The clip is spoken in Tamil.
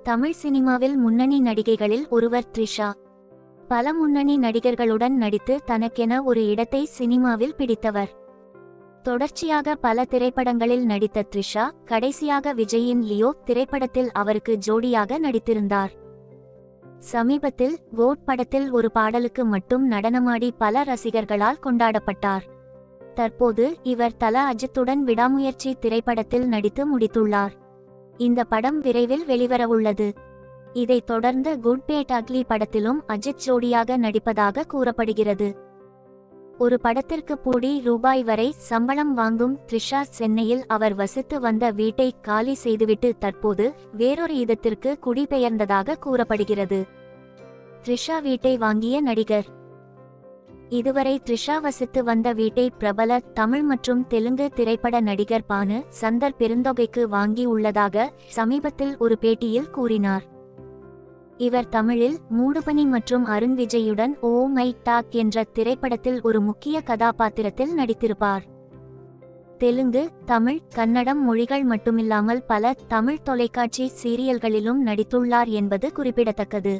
தமிழ் சினிமாவில் முன்னணி நடிகைகளில் ஒருவர் த்ரிஷா. பல முன்னணி நடிகர்களுடன் நடித்து தனக்கென ஒரு இடத்தை சினிமாவில் பிடித்தவர். தொடர்ச்சியாக பல திரைப்படங்களில் நடித்த த்ரிஷா கடைசியாக விஜயின் லியோ திரைப்படத்தில் அவருக்கு ஜோடியாக நடித்திருந்தார். சமீபத்தில் கோட் படத்தில் ஒரு பாடலுக்கு மட்டும் நடனமாடி பல ரசிகர்களால் கொண்டாடப்பட்டார். தற்போது இவர் தல அஜித்துடன் விடாமுயற்சி திரைப்படத்தில் நடித்து முடித்துள்ளார். இந்த படம் விரைவில் வெளிவரவுள்ளது. இதைத் தொடர்ந்து குட் பேட் அக்லி படத்திலும் அஜித் ஜோடியாக நடிப்பதாக கூறப்படுகிறது. ஒரு படத்திற்கு ₹1,00,00,000 வரை சம்பளம் வாங்கும் த்ரிஷா சென்னையில் அவர் வசித்து வந்த வீட்டை காலி செய்துவிட்டு தற்போது வேறொரு இடத்திற்கு குடிபெயர்ந்ததாக கூறப்படுகிறது. த்ரிஷா வீட்டை வாங்கிய நடிகர். இதுவரை த்ரிஷா வசித்து வந்த வீட்டை பிரபல தமிழ் மற்றும் தெலுங்கு திரைப்பட நடிகர் பானு சந்தர் பெருந்தொகைக்கு வாங்கி உள்ளதாக சமீபத்தில் ஒரு பேட்டியில் கூறினார். இவர் தமிழில் மூடுபனி மற்றும் அருண் விஜயுடன் ஓ மை டாக் என்ற திரைப்படத்தில் ஒரு முக்கிய கதாபாத்திரத்தில் நடித்திருப்பார். தெலுங்கு, தமிழ், கன்னடம் மொழிகள் மட்டுமில்லாமல் பல தமிழ் தொலைக்காட்சி சீரியல்களிலும் நடித்துள்ளார் என்பது குறிப்பிடத்தக்கது.